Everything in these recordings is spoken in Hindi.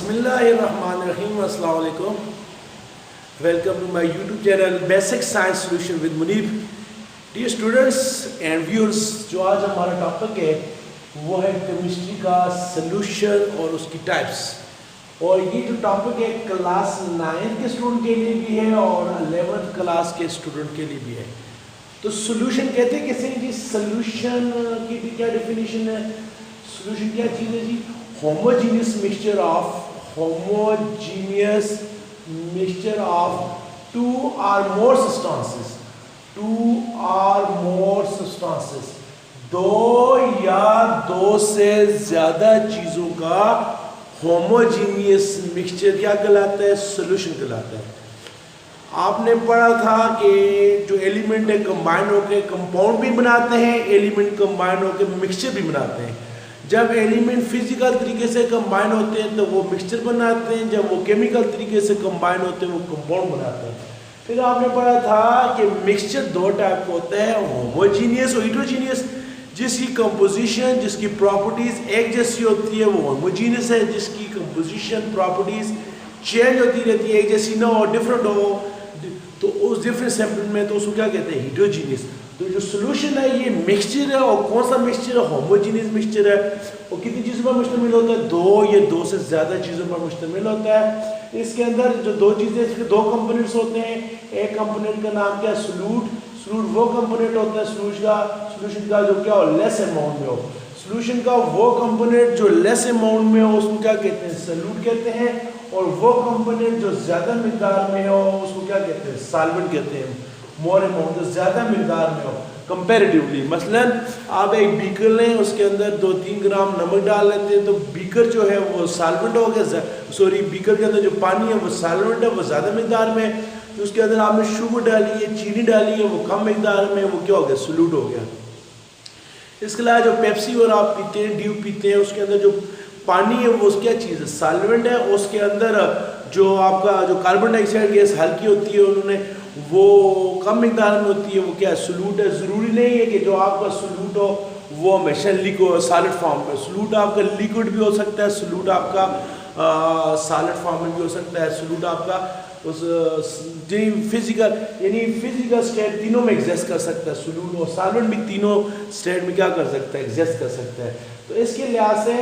बिस्मिल्लाहिर्रहमानिर्रहीम, अस्सलाम वालेकुम। Welcome to my YouTube channel basic science solution with Munib. Dear students and viewers, जो आज हमारा टॉपिक है वो है केमिस्ट्री का सॉल्यूशन और उसकी टाइप्स। और ये जो टॉपिक है क्लास 9 के स्टूडेंट के लिए भी है और 11th क्लास के स्टूडेंट के लिए भी है। तो सॉल्यूशन कहते हैं किसे जी? सॉल्यूशन की भी क्या डेफिनेशन है? सॉल्यूशन क्या चीज़ है जी? homogeneous mixture of two or more substances, दो या दो से ज्यादा चीजों का होमोजीनियस मिक्सचर क्या कहलाता है? सॉल्यूशन कहलाता है। आपने पढ़ा था कि जो एलिमेंट है कंबाइन होकर कंपाउंड भी बनाते हैं, एलिमेंट कंबाइन होकर मिक्सचर भी बनाते हैं। जब एलिमेंट फिजिकल तरीके से कंबाइन होते हैं तो वो मिक्सचर बनाते हैं, जब वो केमिकल तरीके से कंबाइन होते हैं वो कंपाउंड बनाते हैं। फिर आपने पढ़ा था कि मिक्सचर दो टाइप का होता है, होमोजीनियस और हेटेरोजीनियस। जिसकी कंपोजिशन, जिसकी प्रॉपर्टीज एक जैसी होती है वो होमोजीनियस है, जिसकी कंपोजिशन प्रॉपर्टीज चेंज होती रहती है, एक जैसी ना हो, डिफरेंट हो, तो उस डिफरेंट सैंपल में तो उसको क्या कहते हैं? हेटेरोजीनियस। तो जो सॉल्यूशन है ये मिक्सचर है। और कौन सा मिक्सचर है? होमोजीनियस मिक्सचर है। और कितनी चीज़ों पर मुश्तमिल होता है? दो या दो से ज़्यादा चीज़ों पर मुश्तमिल होता है। इसके अंदर जो दो चीज़ें, इसके दो कंपोनेंट्स होते हैं। एक कंपोनेंट का नाम क्या है? सॉल्यूट वो कंपोनेंट होता है सॉल्यूशन का जो क्या हो? लेस अमाउंट में हो। सॉल्यूशन का वो कंपोनेंट जो लेस अमाउंट में हो उसको क्या कहते हैं? सॉल्यूट कहते हैं। और वो कंपोनेंट जो ज़्यादा मिकदार में हो उसको क्या कहते हैं? सॉल्वेंट कहते हैं। मोर अमाउंट, जो ज़्यादा मिकदार में हो कंपैरेटिवली। मसलन आप एक बीकर लें, उसके अंदर 2-3 ग्राम नमक डाल लेते हैं तो बीकर जो है वो सॉल्वेंट हो गया। बीकर के अंदर जो पानी है वो सॉल्वेंट है, वो ज़्यादा मिकदार में। तो उसके अंदर आपने शुगर डाली है, चीनी डाली है, वो कम मिकदार में, वो क्या हो गया? सॉल्यूट हो गया। इसके अलावा जो पेप्सी और आप पीते हैं, ड्यू पीते हैं, उसके अंदर जो पानी है वो क्या चीज़ है? सॉल्वेंट है। उसके अंदर जो आपका जो कार्बन डाइऑक्साइड गैस हल्की होती है उन्होंने वो कम मिकदार में होती है, वो क्या है? सॉल्यूट है। ज़रूरी नहीं है कि जो आपका सॉल्यूट हो वो हमेशा लिक्विड सॉलिड फॉर्म में। सॉल्यूट आपका लिक्विड भी हो सकता है, सॉल्यूट आपका सॉलिड फॉर्म में भी हो सकता है। सॉल्यूट आपका उस फिजिकल स्टेट तीनों में एग्जिस्ट कर सकता है। सॉल्यूट और सॉल्वेंट भी तीनों स्टेट में क्या कर सकता है? एग्जिस्ट कर सकता है। तो इसके लिहाज से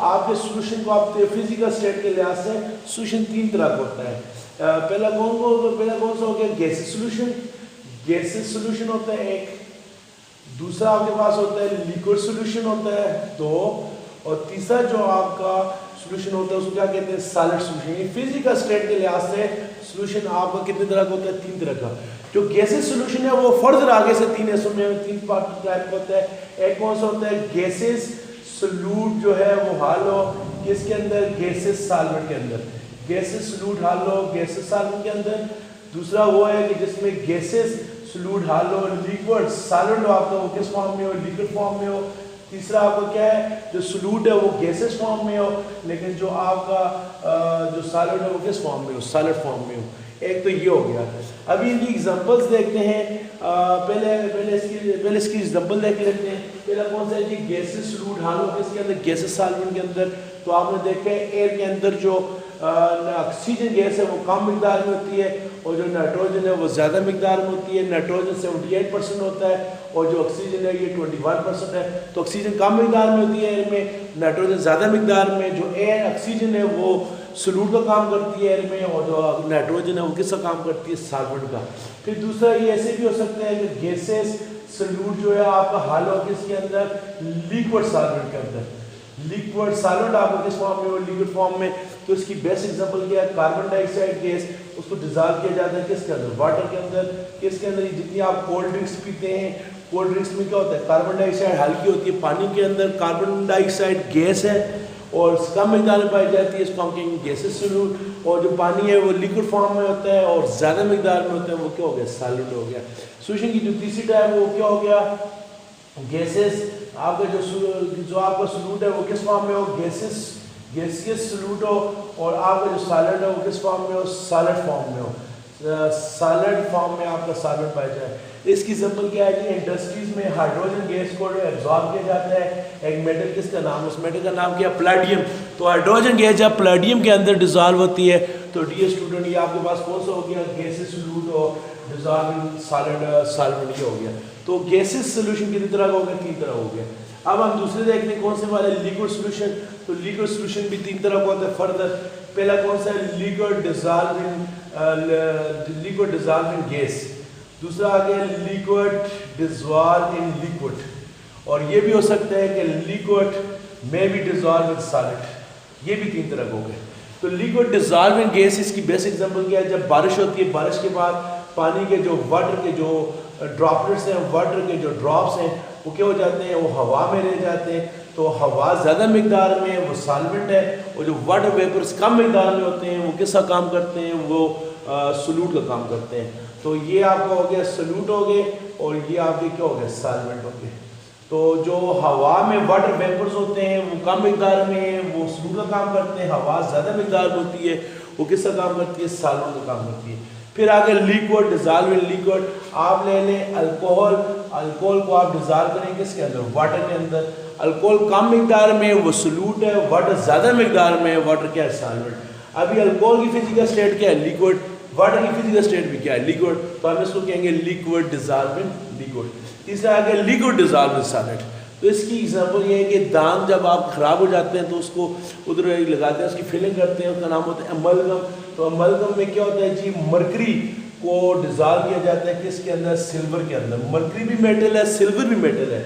आपके सॉल्यूशन को आप फिजिकल स्टेट के लिहाज से सॉल्यूशन 3 तरह का होता है। पहला कौन सा हो गया? Gases solution. गैसेस सॉल्यूशन होता है एक। दूसरा आपके पास होता है लिक्विड सॉल्यूशन होता है 2। और तीसरा जो आपका सॉल्यूशन होता है उसको क्या कहते हैं? Solid solution. फिजिकल स्टेट के लिहाज से सॉल्यूशन आपका कितने तरह का होता है? 3 तरह का। जो गैसेस सॉल्यूशन है वो फर्दर आगे से 3 हिस्सों में 3 पार्ट टाइप का होता है। एक कौन सा होता है? गैसेस सॉल्यूट जो है वो हालो किसके अंदर? गैसेस सॉल्वेंट के अंदर। गैसेस सॉल्यूट हालो गैसेस सॉल्वेंट के अंदर। दूसरा वो है कि जिसमें गैसेस सॉल्यूट हालो लिक्विड सॉल्वेंट आपका वो किस फॉर्म में हो? लिक्विड फॉर्म में हो। तीसरा आपका क्या है? जो सॉल्यूट है वो गैसेस फॉर्म में हो, लेकिन जो आपका जो सॉलिड है वो किस फॉर्म में हो? सॉलिड फॉर्म में हो। एक तो ये हो गया। अभी इनकी एग्जांपल्स देखते हैं। पहले इसकी एग्जांपल देख लेते हैं। पहला कौन सा है जी? गैसेस सॉल्यूट हालो किसके अंदर? गैसेस सॉल्वेंट के अंदर। तो आपने देखा है एयर के अंदर जो ऑक्सीजन गैस है वो कम मिकदार में होती है और जो नाइट्रोजन है वो ज़्यादा मिकदार में होती है। नाइट्रोजन 78% होता है और जो ऑक्सीजन है ये 21% है। तो ऑक्सीजन कम मिकदार में होती है एयर में, नाइट्रोजन ज़्यादा मिकदार में। जो एयर ऑक्सीजन है वो सॉल्यूट का काम करती है एयर में, और जो नाइट्रोजन है वो किसका काम करती है? सॉल्वेंट का। फिर दूसरा ये ऐसे भी हो सकता है कि गैसेस सॉल्यूट जो है आपका हालो किसके अंदर? लिक्विड सॉल्वेंट के अंदर। लिक्विड सॉल्वेंट आपको किस फॉर्म में हो? लिक्विड फॉर्म में। तो इसकी बेस्ट एग्जांपल क्या है? कार्बन डाइऑक्साइड गैस, उसको डिजॉल्व किया जाता है किसके अंदर? वाटर के अंदर। किसके अंदर? जितनी आप कोल्ड ड्रिंक्स पीते हैं, कोल्ड ड्रिंक्स में क्या होता है? कार्बन डाइऑक्साइड हल्की होती है, पानी के अंदर कार्बन डाइऑक्साइड गैस है और कम मिकदार में पाई जाती है, इसको हम कहेंगे गैसेस सॉल्यूट। और जो पानी है वो लिक्विड फॉर्म में होता है और ज़्यादा मिकदार में होता है, वो क्या हो गया? सॉलिड हो गया। सॉल्यूशन की जो तीसरी टाइप है वो क्या हो गया? गैसेस। आपका जो आपका सॉल्यूट है वो किस फॉर्म में हो? गैसियस सॉल्यूट हो। और आपका जो सॉलिड है वो किस फॉर्म में हो? सॉलिड फॉर्म में हो। सॉलिड फॉर्म में आपका सॉल्वेंट पाया जाए। इसकी एग्जांपल क्या है कि इंडस्ट्रीज में हाइड्रोजन गैस को एब्जॉर्ब किया जाता है। एक मेटल, किसका नाम, उस मेटल का नाम क्या, प्लेटियम। तो हाइड्रोजन गैस जब प्लेटियम के अंदर डिजॉल्व होती है तो डियर स्टूडेंट, ये आपके पास कौन सा हो गया, गैसेस सोल्यूट और डिजॉल्विंग सॉल्वेंट, ये हो गया। तो गैसेस सोल्यूशन कितनी तरह का हो गया, 3 तरह हो गया। अब हम दूसरे देखते हैं कौन से वाले, लिक्विड सोल्यूशन। तो लिक्विड सोल्यूशन भी 3 तरह का होता है फर्दर। पहला कौन सा है, लिक्विड डिजॉल्विंग गैस। दूसरा आ गया लिक्विड डिजॉल्व इन लिक्विड, और ये भी हो सकता है कि लिक्विड में भी डिजॉल्व इन सॉलिड। ये भी 3 तरह का हो गए। तो लिक्विड डिजॉल्विंग गैस, इसकी बेसिक एग्जांपल क्या है, जब बारिश होती है, बारिश के बाद पानी के जो वाटर के जो ड्रॉपलेट्स हैं, वाटर के जो ड्रॉप्स हैं, वो क्या हो जाते हैं, वो हवा में रह जाते हैं। तो हवा ज़्यादा मिकदार में वो सॉल्वेंट है, और जो वाटर वेपर्स कम मिकदार में होते हैं वो किसका काम करते हैं, वो सोल्यूट का काम करते हैं। तो ये आपका हो गया सोल्यूट हो गए, और ये आपके क्या हो गया, सॉल्वेंट हो गए। तो जो हवा में वाटर वेपर्स होते हैं वो कम मिकदार में वो सोल्यूट का काम करते हैं, हवा ज़्यादा मिकदार में होती है वो किसका काम करती है, सॉल्वेंट का काम करती है। फिर आगे लिक्विड डिजॉल्व इन लिक्विड, आप ले लें अल्कोहल, अल्कोहल को आप डिजॉल्व करेंगे किसके अंदर, वाटर के अंदर। अल्कोहल कम मिकदार में वो सोल्यूट है, वाटर ज़्यादा मिकदार में वाटर क्या है, सॉल्वेंट। अभी अल्कोहल की फिजिकल स्टेट क्या है, लिक्विड, वाटर की फिजिकल स्टेट भी क्या है, लिक्विड। तो हम इसको कहेंगे लिक्विड डिजॉल्व इन लिक्विड। तीसरा आ गया लिक्विड डिजॉल्व इन सॉलिड। तो इसकी एग्जांपल ये है कि दांत जब आप ख़राब हो जाते हैं तो उसको उधर लगाते हैं, उसकी फिलिंग करते हैं, उसका नाम होता है अमलगम। तो अमलगम में क्या होता है जी, मरकरी को डिजॉल्व किया जाता है किसके अंदर, सिल्वर के अंदर। मरकरी भी मेटल है, सिल्वर भी मेटल है।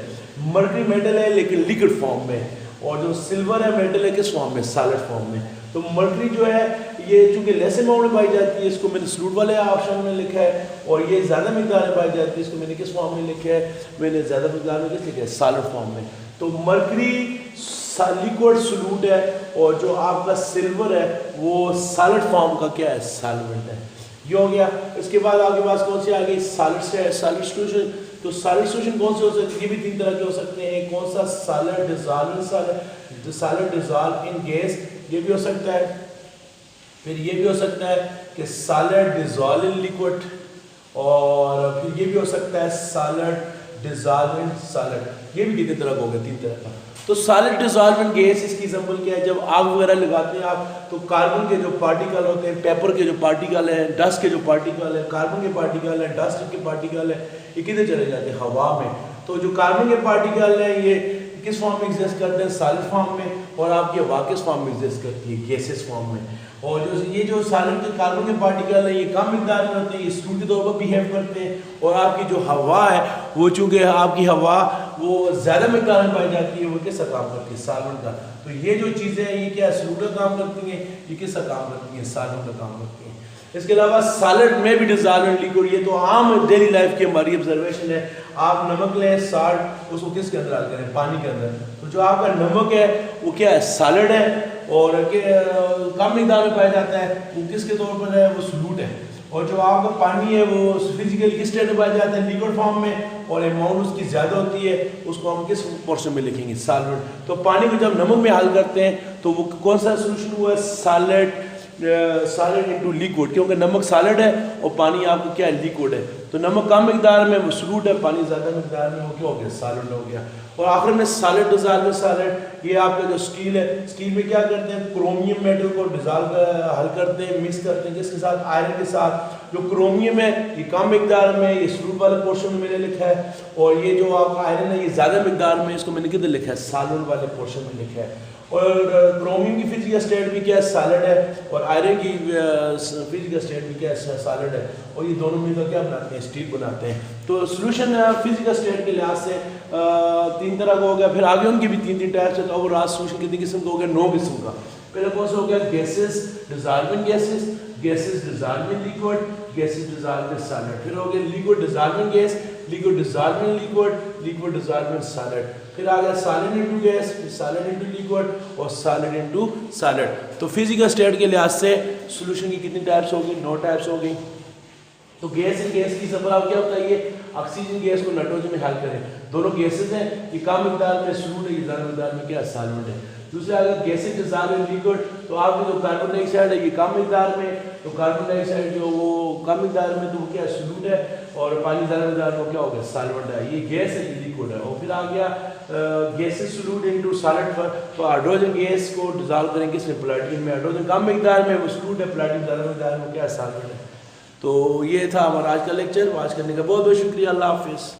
मरकरी मेटल है लेकिन लिक्विड फॉर्म में, और जो सिल्वर है मेटल है किस फॉर्म में, सॉलिड फॉर्म में। तो मरकरी जो है ये चूँकि लेस अमाउंट में पाई जाती है, इसको मैंने सोल्यूट वाले ऑप्शन में लिखा है, और ये ज़्यादा मिकदार में पाई जाती है, इसको मैंने किस फॉर्म में लिखा है, मैंने ज़्यादा मिकदार में किस लिखा है, सॉलिड फॉर्म में। तो मरकरी लिक्विड सोल्यूट है, और जो आपका सिल्वर है वो सॉलिड फॉर्म का क्या है, सॉल्वेंट है। ये हो गया। इसके बाद आपके पास कौन सी आ गई, सॉलिड सोल्यूशन। तो सॉलिड सोल्यूशन कौन से हो सकते हैं, ये भी 3 तरह के हो सकते हैं। कौन सा, solid dissolve in solid, solid dissolve in gas, ये भी हो सकता है। फिर ये भी हो सकता है कि सॉलिड डिजॉल्व इन लिक्विड, और फिर ये भी हो सकता है सॉलिड डिजॉल्व इन सॉलिड। ये भी कितने तरह का हो गया, 3 तरह का। तो सॉलिड डिजॉल्व इन गैस, इसकी एग्जांपल क्या है, जब आग वगैरह लगाते हैं आप तो कार्बन के जो पार्टिकल होते हैं, पेपर के जो पार्टिकल हैं, डस्ट के जो पार्टिकल है, कार्बन के पार्टिकल हैं, डस्ट के पार्टिकल है, ये किधर चले जाते हैं, हवा में। तो जो कार्बन के पार्टिकल हैं ये किस फॉर्म में एग्जिस्ट करते हैं, सॉलिड फॉर्म में, और आपकी हवा किस फॉर्म में एग्जिस्ट करती है, गैसेस फॉर्म में। और जो सॉलिड के कार्बन के पार्टिकल हैं ये कम मिकदार में होते हैं, ये सोल्यूट के तौर पर बिहेव करते हैं, और आपकी जो हवा है वो चूँकि आपकी हवा वो ज़्यादा मिकदार में पाई जाती है, वो किसका काम करती है, सॉल्वेंट का। तो ये जो चीज़ें हैं ये क्या, सोल्यूट का काम करती हैं, ये किसका काम करती हैं, सॉल्वेंट का काम करती हैं। इसके अलावा सॉलिड में भी डिजॉल्व इन लिक्विड, ये तो आम डेली लाइफ की हमारी ऑब्जर्वेशन है। आप नमक लें, साल्ट, उसको किसके अंदर डाल करें, पानी के अंदर। तो जो आपका नमक है वो क्या है, सॉलिड है, और कम मिकदार में पाया जाता है, वो किसके तौर पर है, वो सोल्यूट है। और जो आपका पानी है वो फिजिकल किस स्टेट में पाया जाता है, लिक्विड फॉर्म में, और अमाउंट उसकी ज़्यादा होती है, उसको हम किस पोर्शन में लिखेंगे, सॉल्वेंट। तो पानी को जब नमक में हल करते हैं तो वो कौन सा सोल्यूशन हुआ, सॉलिड इनटू लिक्विड, क्योंकि नमक सॉलिड है और पानी आपको क्या है, लिक्विड है। तो नमक कम मिकदार में वो सोल्यूट है, पानी ज़्यादा मिकदार में वो क्या हो गया, सॉलिड हो गया। और आखिर में सॉलिड डिजॉल्व इन सॉलिड, ये आपका जो स्टील है, स्टील में क्या करते हैं, क्रोमियम मेटल को डिजॉल्व हल करते हैं, मिक्स करते हैं किसके साथ, आयरन के साथ। जो क्रोमियम है ये कम मिकदार में, ये सोल्यूट वाले पोर्शन में मैंने लिखा है, और ये जो आपका आयरन है ये ज़्यादा मिकदार में, इसको मैंने किधर लिखा है, सॉलिड वाले पोर्शन में लिखा है। और क्रोमियम की फिजिकल स्टेट भी क्या है, सॉलिड है, और आयरन की फिजिकल स्टेट भी क्या है, सॉलिड है, और ये दोनों मिलकर क्या बनाते हैं, स्टील बनाते हैं। तो सोल्यूशन फिजिकल स्टेट के लिहाज से 3 तरह का हो गया। फिर आगे उनकी भी 3 टाइप्स है। तो अब राज सोल्यूशन कितनी किस्म का हो गया, 9 किस्म का। पहले कौन सा हो गया, gases dissolve in gases, gases dissolve in liquid, gases dissolve in solid. फिर हो गया liquid dissolve in gas, liquid dissolve in liquid, liquid dissolve in solid. फिर आ गया solid into gas, solid into liquid, और सॉलिड इनटू सॉलिड। तो फिजिकल स्टेट के लिहाज से सोल्यूशन की कितनी टाइप्स होगी, 9 टाइप्स हो गई। तो गैस इन गैस की सफर आप क्या बताइए, ऑक्सीजन गैस को नाइट्रोजन में हल करें, दोनों गैसेस हैं, ये कम मिकदार में सोल्यूट है, ये ज़्यादा मिकदार में क्या सॉल्वेंट है। दूसरा अगर गैसेज डिजॉल्व इन लिक्विड तो आपकी जो कार्बन डाइऑक्साइड है ये कम मिकदार में, तो कार्बन डाइऑक्साइड जो वो कम मिकदार में, तो वो क्या सॉल्यूट है, और पानी ज़्यादा मिकदार में क्या हो गया सॉल्वेंट है। ये गैस है, ये लिक्विड है। और फिर आ गया गैसेज सॉल्यूट इनटू सॉलिड पर, तो हाइड्रोजन गैस को डिजॉल्व करेंगे इसमें प्लेटिनम में, हाइड्रोजन कम मिकदार में वो सॉल्यूट है, प्लेटिनम ज़्यादा मिकदार में क्या सॉल्वेंट है। तो ये था हमारा आज का लेक्चर। वॉच करने का बहुत बहुत शुक्रिया। अल्लाह हाफिज़।